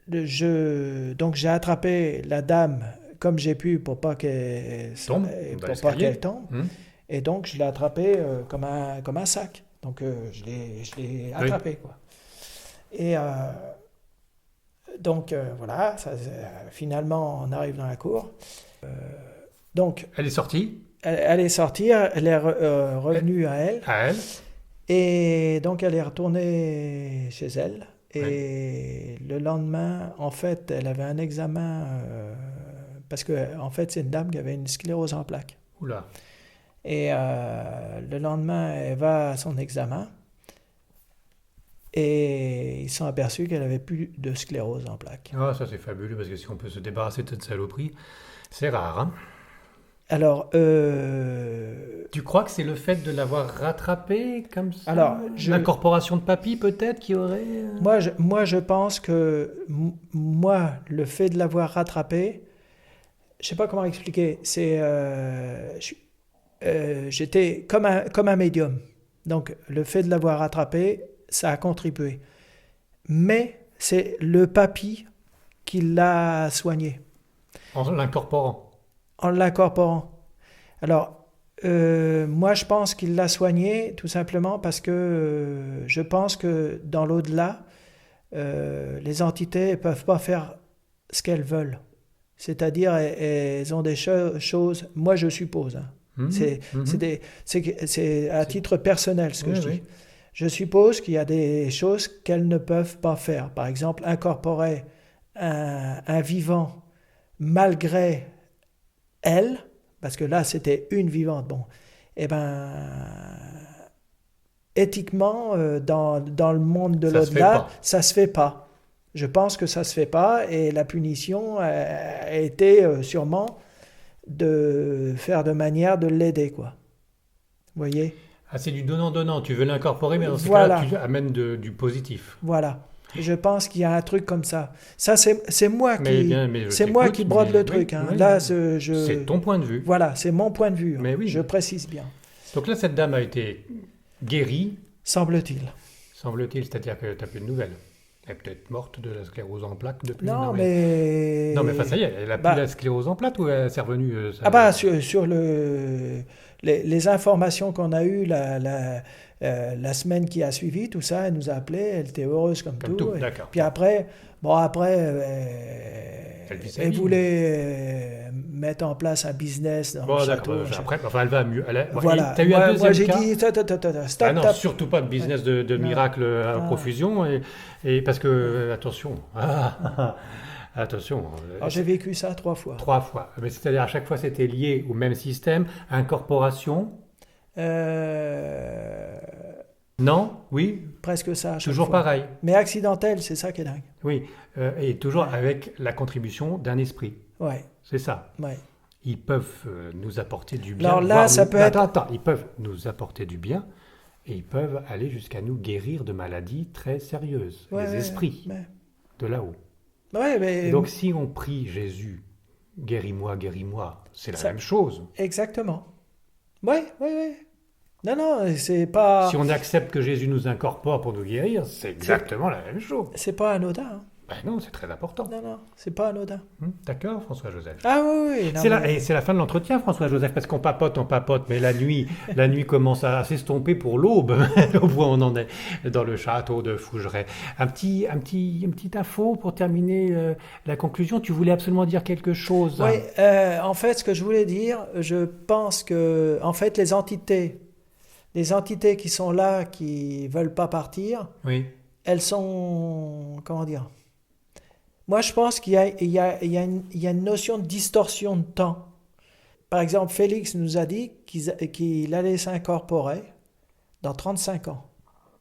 B: donc j'ai attrapé la dame comme j'ai pu pour pas qu'elle
A: Tombe dans
B: pour pas
A: l'escalier.
B: qu'elle tombe.
A: Hum.
B: Et donc je l'ai attrapée comme un sac. Donc je l'ai attrapée, quoi. Et donc voilà, finalement on arrive dans la cour. Donc
A: Elle est sortie.
B: elle est sortie, elle est revenue à elle.
A: À elle.
B: Et donc, elle est retournée chez elle. Et
A: Ouais.
B: le lendemain, en fait, elle avait un examen. Parce que, en fait, c'est une dame qui avait une sclérose en plaques.
A: Oula.
B: Et le lendemain, elle va à son examen. Et ils se sont aperçus qu'elle avait plus de sclérose en plaques.
A: Ah, ça c'est fabuleux parce que si on peut se débarrasser de cette saloperie, c'est rare. Hein.
B: Alors,
A: Tu crois que c'est le fait de l'avoir rattrapé comme ça?
B: Alors,
A: L'incorporation de papy peut-être qui aurait...
B: moi, je pense que moi, le fait de l'avoir rattrapé, je sais pas comment expliquer. J'étais comme un médium. Donc, le fait de l'avoir rattrapé, ça a contribué. Mais c'est le papy qui l'a soigné
A: En l'incorporant.
B: en l'incorporant. Alors, moi, je pense qu'il l'a soigné tout simplement parce que je pense que dans l'au-delà, les entités ne peuvent pas faire ce qu'elles veulent. C'est-à-dire, elles ont des choses, moi je suppose, hein. C'est à titre personnel ce que je dis.
A: Oui.
B: Je suppose qu'il y a des choses qu'elles ne peuvent pas faire. Par exemple, incorporer un vivant malgré elle, parce que là c'était une vivante, bon, eh ben, éthiquement, dans le monde de l'au-delà, ça se fait pas. Je pense que ça se fait pas, et la punition a été sûrement de faire de manière de l'aider, quoi. Vous voyez?
A: Ah, c'est du donnant-donnant. Tu veux l'incorporer, mais dans ce
B: Voilà.
A: cas-là, tu amènes du positif.
B: Voilà. Je pense qu'il y a un truc comme ça. Ça, c'est moi
A: Mais
B: qui brode le truc, hein. Là,
A: c'est ton point de vue.
B: Voilà, c'est mon point de vue.
A: Mais oui.
B: Je précise bien.
A: Donc là, cette dame a été guérie,
B: Semble-t-il.
A: semble-t-il, c'est-à-dire que tu n'as plus de nouvelles. Elle est peut-être morte de la sclérose en plaques depuis.
B: Non, mais...
A: Non, mais enfin, ça y est, elle a plus la sclérose en plaques ou elle s'est revenue ça...
B: Ah bah, sur les informations qu'on a eues la semaine qui a suivi, tout ça, elle nous a appelé, elle était heureuse comme tout.
A: D'accord.
B: Puis après, elle voulait mettre en place un business dans le château.
A: Après, enfin, elle va mieux.
B: Voilà.
A: T'as eu un deuxième
B: moi, j'ai
A: cas.
B: dit, stop,
A: Ah non,
B: stop.
A: surtout pas de business de miracle à profusion. Et parce que, attention, attention.
B: Alors, j'ai vécu ça 3 fois.
A: 3 fois. Mais c'est-à-dire à chaque fois c'était lié au même système. Incorporation. Non, oui.
B: Presque ça.
A: Toujours
B: fois.
A: pareil.
B: Mais accidentel, c'est ça qui est dingue.
A: Oui. Et toujours avec la contribution d'un esprit.
B: Ouais.
A: C'est ça.
B: Ouais.
A: Ils peuvent nous apporter du bien.
B: Alors là, ça peut être...
A: Attends, ils peuvent nous apporter du bien et ils peuvent aller jusqu'à nous guérir de maladies très sérieuses. Les esprits de là-haut.
B: Ouais, mais
A: Donc si on prie Jésus, guéris-moi, c'est la
B: ça,
A: même chose.
B: exactement. Ouais, ouais, ouais. Non, non, c'est pas,
A: Si on accepte que Jésus nous incorpore pour nous guérir, c'est
B: c'est,
A: exactement la même chose.
B: c'est pas anodin, hein.
A: Ben non, c'est très important.
B: Non, non, c'est pas anodin.
A: D'accord, François-Joseph?
B: Ah oui, oui, non,
A: Et
B: mais
A: c'est la fin de l'entretien, François-Joseph, parce qu'on papote, mais la nuit commence à s'estomper pour l'aube, au point où on en est dans le château de Fougeray. Une petite info pour terminer la conclusion. Tu voulais absolument dire quelque chose.
B: oui, en fait, ce que je voulais dire, je pense que, en fait, les entités qui sont là, qui veulent pas partir,
A: Oui.
B: elles sont, comment dire? Moi, je pense qu'il y a une notion de distorsion de temps. Par exemple, Félix nous a dit qu'il allait s'incorporer dans 35 ans.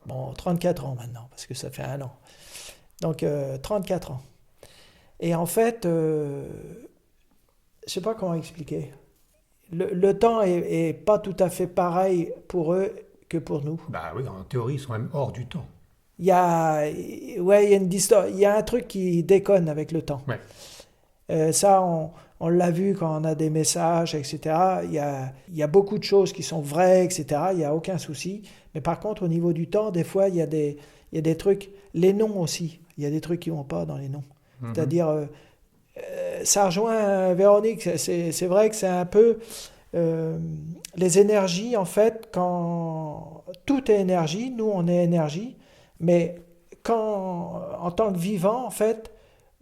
B: Bon, 34 ans maintenant, parce que ça fait un an. Donc, 34 ans. Et en fait, je sais pas comment expliquer. Le temps est pas tout à fait pareil pour eux que pour nous.
A: Bah oui, en théorie, ils sont même hors du temps.
B: Il y a, ouais, il y a un truc qui déconne avec le temps.
A: Ouais.
B: Ça, on l'a vu quand on a des messages, etc. Il y a beaucoup de choses qui sont vraies, etc. Il n'y a aucun souci. Mais par contre, au niveau du temps, des fois, il y a des trucs, les noms aussi. Il y a des trucs qui ne vont pas dans les noms.
A: Mhm.
B: C'est-à-dire, ça rejoint Véronique, c'est vrai que c'est un peu les énergies, en fait, quand tout est énergie, nous on est énergie, mais quand, en tant que vivant, en fait,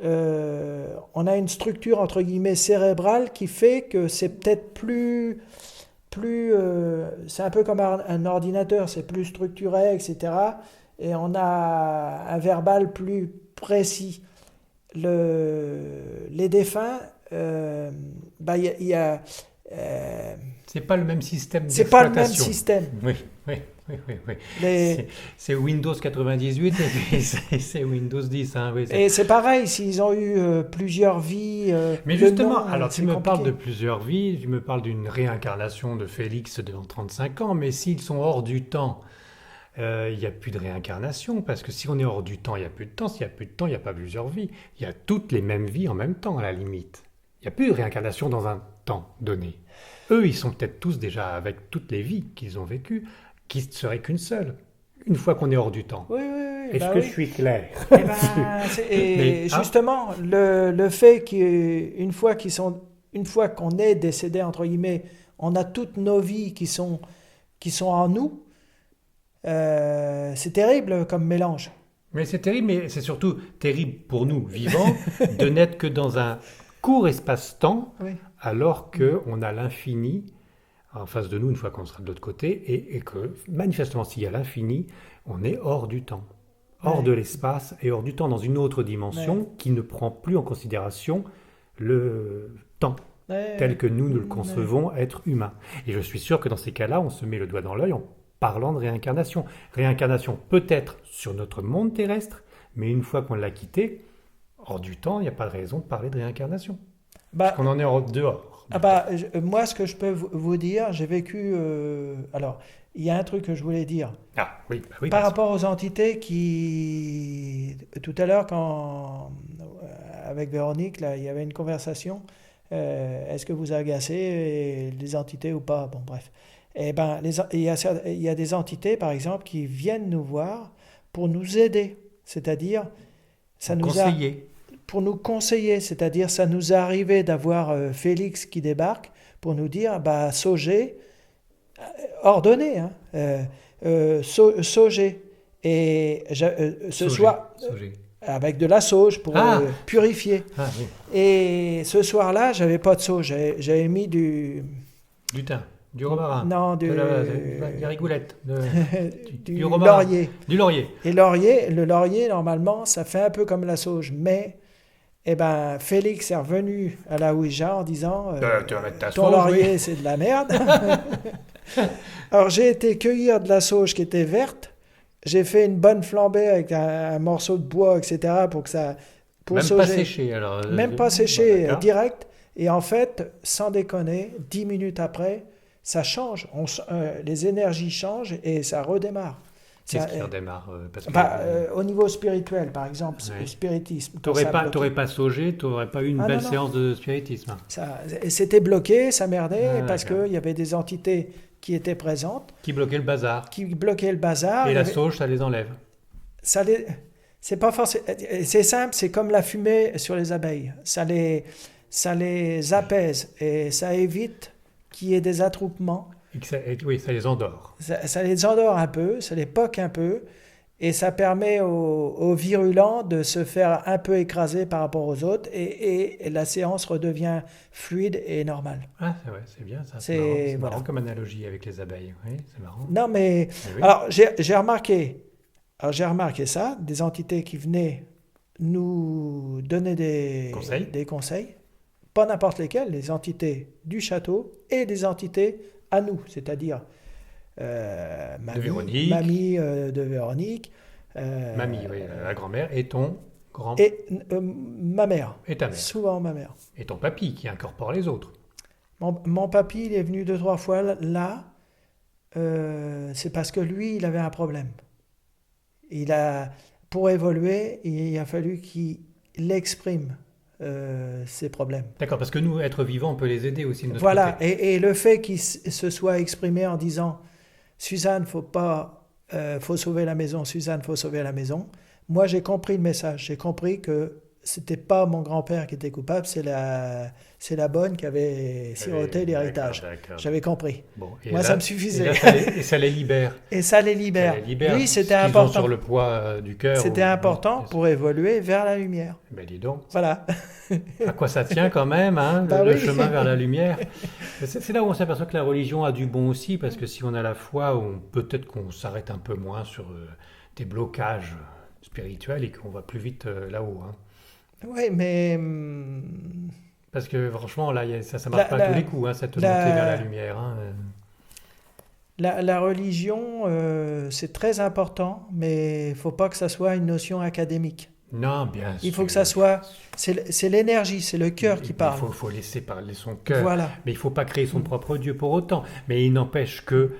B: on a une structure entre guillemets cérébrale qui fait que c'est peut-être c'est un peu comme un ordinateur, c'est plus structuré, etc. Et on a un verbal plus précis. Les défunts, il y a,
A: C'est pas le même système
B: c'est pas le même
A: d'exploitation.
B: système.
A: Oui, oui, oui, oui, oui.
B: Les,
A: C'est Windows 98 et puis c'est Windows 10. Hein, oui,
B: et c'est pareil, s'ils ont eu plusieurs vies.
A: Mais
B: le
A: justement,
B: nom,
A: alors
B: c'est
A: tu me parles de
B: compliqué.
A: plusieurs vies, tu me parles d'une réincarnation de Félix dans 35 ans, mais s'ils sont hors du temps, il n'y a plus de réincarnation, parce que si on est hors du temps, il n'y a plus de temps. S'il n'y a plus de temps, il n'y a pas plusieurs vies. Il y a toutes les mêmes vies en même temps, à la limite. Il n'y a plus de réincarnation dans un temps donné. Eux, ils sont peut-être tous déjà avec toutes les vies qu'ils ont vécues, qui ne seraient qu'une seule, une fois qu'on est hors du temps.
B: Oui, oui, oui.
A: Est-ce
B: Bah
A: que
B: oui.
A: je suis clair?
B: Eh ben,
A: Mais,
B: et justement, le fait qu'une fois une fois qu'on est décédé, entre guillemets, on a toutes nos vies qui sont en nous, c'est terrible comme mélange.
A: mais c'est terrible, mais c'est surtout terrible pour nous, vivants, de n'être que dans un court espace-temps,
B: Oui.
A: alors qu'on a l'infini en face de nous une fois qu'on sera de l'autre côté, et que manifestement, s'il y a l'infini, on est hors du temps, hors
B: Ouais.
A: de l'espace et hors du temps, dans une autre dimension
B: Ouais.
A: qui ne prend plus en considération le temps
B: Ouais,
A: tel que nous le
B: ouais.
A: concevons être humain. Et je suis sûr que dans ces cas-là, on se met le doigt dans l'œil en parlant de réincarnation. Réincarnation peut-être sur notre monde terrestre, mais une fois qu'on l'a quitté, hors du temps, il n'y a pas de raison de parler de réincarnation.
B: Bah,
A: Parce qu'on en est dehors.
B: ah bah, moi, ce que je peux vous dire, j'ai vécu. Alors, il y a un truc que je voulais dire.
A: Ah oui, bah oui,
B: Par
A: bien sûr.
B: rapport aux entités qui. Tout à l'heure, quand. Avec Véronique, là, il y avait une conversation. Est-ce que vous agacez les entités ou pas? Bon, bref. Eh ben, il y a des entités, par exemple, qui viennent nous voir pour nous aider. C'est-à-dire, ça nous a.
A: Conseiller.
B: Pour nous conseiller, c'est-à-dire ça nous est arrivé d'avoir Félix qui débarque pour nous dire, bah, Sogé, ordonné, hein, Sogé, et ce
A: Sauger,
B: soir,
A: sauger.
B: avec de la sauge pour
A: Ah.
B: purifier.
A: Ah oui,
B: Et ce soir-là, j'avais pas de sauge, j'avais mis
A: du thym, du romarin,
B: non,
A: de la rigoulette,
B: du
A: romarin,
B: laurier.
A: du laurier.
B: Et le laurier, normalement, ça fait un peu comme la sauge, mais eh ben, Félix est revenu à la Ouija en disant
A: Tu vas mettre ta
B: ton
A: sauge,
B: laurier,
A: oui.
B: c'est de la merde. Alors, j'ai été cueillir de la sauge qui était verte. J'ai fait une bonne flambée avec un morceau de bois, etc. pour que ça. Pour
A: Même
B: sauger.
A: pas séché, alors.
B: Même pas séché,
A: d'accord.
B: direct. Et en fait, sans déconner, 10 minutes après, ça change. Les énergies changent et ça redémarre.
A: Qu'est-ce
B: Ça,
A: qui redémarre parce que
B: au niveau spirituel, par exemple,
A: Ouais.
B: le spiritisme. quand
A: t'aurais
B: ça
A: pas,
B: bloquait-
A: t'aurais pas saugé, t'aurais pas eu une
B: Ah,
A: belle
B: non, non.
A: séance de spiritisme.
B: C'était bloqué, ça merdait,
A: Ah,
B: parce
A: d'accord.
B: qu'il y avait des entités qui étaient présentes,
A: Qui bloquait le bazar.
B: qui bloquaient le bazar.
A: Et
B: Il y
A: la
B: avait-
A: sauge, ça les enlève.
B: ça les- c'est pas forcément. C'est simple, c'est comme la fumée sur les abeilles. Ça les apaise et ça évite qu'il y ait des attroupements.
A: Oui, ça les endort.
B: Ça les endort un peu, ça les poque un peu, et ça permet aux virulents de se faire un peu écraser par rapport aux autres, et la séance redevient fluide et normale.
A: Ah, c'est vrai, c'est bien ça.
B: C'est-
A: C'est marrant,
B: voilà.
A: marrant comme analogie avec les abeilles. Oui, c'est marrant.
B: Non, mais
A: Eh oui.
B: alors j'ai remarqué ça, des entités qui venaient nous donner des conseils, pas n'importe lesquels, les entités du château et des entités à nous, c'est-à-dire
A: Véronique.
B: mamie de Véronique,
A: Mamie, oui, la grand-mère, et ton grand...
B: et ma mère,
A: Et ta mère.
B: souvent ma mère.
A: Et ton papy qui incorpore les autres.
B: Mon papy, il est venu 2-3 fois là, c'est parce que lui, il avait un problème. Pour évoluer, il a fallu qu'il exprime ses problèmes.
A: D'accord, parce que nous, être vivants, on peut les aider aussi de notre
B: Voilà,
A: côté.
B: et le fait qu'il se soit exprimé en disant Suzanne, faut sauver la maison, Suzanne, faut sauver la maison. Moi, j'ai compris le message. J'ai compris que c'était pas mon grand-père qui était coupable, c'est la bonne qui avait siroté l'héritage.
A: D'accord.
B: J'avais compris.
A: Bon, et
B: Moi,
A: là-
B: ça me suffisait.
A: Et, là, ça les libère.
B: Et ça les libère.
A: Ça les libère.
B: Oui, c'était
A: Ce qu'ils ont
B: important.
A: sur le poids du cœur.
B: C'était
A: ou-
B: important pour évoluer vers la lumière.
A: Ben dis donc,
B: Voilà.
A: à quoi ça tient quand même, hein,
B: Bah
A: le
B: oui.
A: chemin vers la lumière. C'est là où on s'aperçoit que la religion a du bon aussi, parce que si on a la foi, peut-être qu'on s'arrête un peu moins sur des blocages spirituels et qu'on va plus vite là-haut. Hein.
B: Oui, mais
A: Parce que franchement, là, ça marche pas à tous les coups, hein, cette montée vers la lumière. Hein.
B: la religion, c'est très important, mais il faut pas que ça soit une notion académique.
A: Non, bien sûr.
B: Il faut que ça soit... C'est l'énergie, c'est le cœur qui parle.
A: Il faut laisser parler son cœur.
B: Voilà.
A: Mais il ne faut pas créer son propre Dieu pour autant. Mais il n'empêche que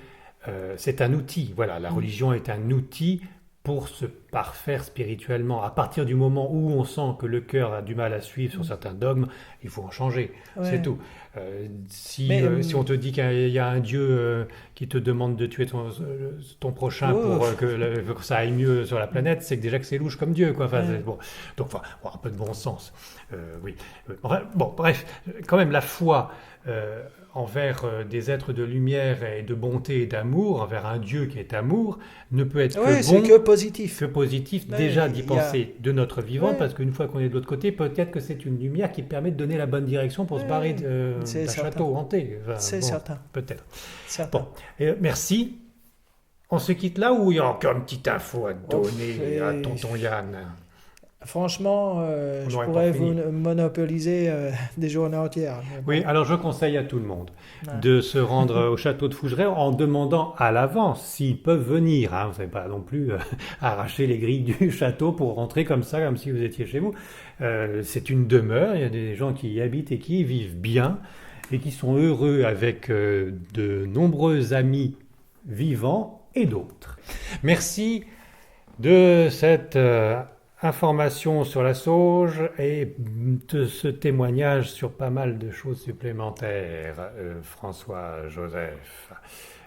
A: c'est un outil. Voilà, la religion est un outil pour se parfaire spirituellement. À partir du moment où on sent que le cœur a du mal à suivre sur certains dogmes, il faut en changer.
B: Ouais.
A: C'est tout. Si on te dit qu'il y a un Dieu qui te demande de tuer ton prochain pour que ça aille mieux sur la planète, c'est que déjà que c'est louche comme Dieu. Quoi. Enfin, bon. Donc, un peu de bon sens. Oui. Enfin, bon, bref, quand même, la foi envers des êtres de lumière et de bonté et d'amour, envers un Dieu qui est amour, ne peut être que
B: c'est
A: bon,
B: que positif.
A: que positif.
B: Ouais,
A: Déjà d'y
B: il y a-
A: penser de notre vivant,
B: Ouais.
A: parce qu'une fois qu'on est de l'autre côté, peut-être que c'est une lumière qui permet de donner la bonne direction pour se barrer
B: c'est
A: d'un
B: certain.
A: château hanté. Enfin,
B: C'est
A: bon,
B: certain.
A: Peut-être.
B: certain.
A: Bon, merci. On se quitte là ou il y a encore une petite info à donner à tonton Yann?
B: Franchement,
A: On
B: je
A: n'aurait pas
B: pourrais
A: fini.
B: vous monopoliser des journées entières. Mais
A: Oui,
B: bon.
A: alors je conseille à tout le monde
B: Ouais.
A: de se rendre au château de Fougeray en demandant à l'avance s'ils peuvent venir. Hein. Vous n'avez pas non plus arracher les grilles du château pour rentrer comme ça, comme si vous étiez chez vous. C'est une demeure, il y a des gens qui y habitent et qui y vivent bien et qui sont heureux avec de nombreux amis vivants et d'autres. Merci de cette information sur la sauge et de ce témoignage sur pas mal de choses supplémentaires, François Joseph.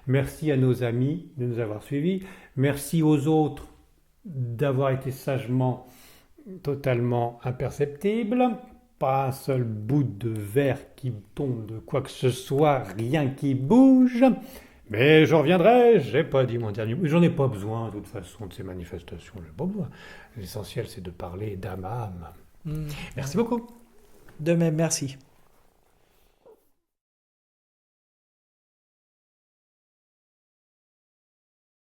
A: Merci à nos amis de nous avoir suivis. Merci aux autres d'avoir été sagement, totalement imperceptibles. Pas un seul bout de verre qui tombe de quoi que ce soit, rien qui bouge. Mais je reviendrai, j'ai pas dit mon dernier mot. J'en ai pas besoin, de toute façon, de ces manifestations. J'ai pas besoin. L'essentiel, c'est de parler d'âme à âme. Merci beaucoup.
B: De même, merci.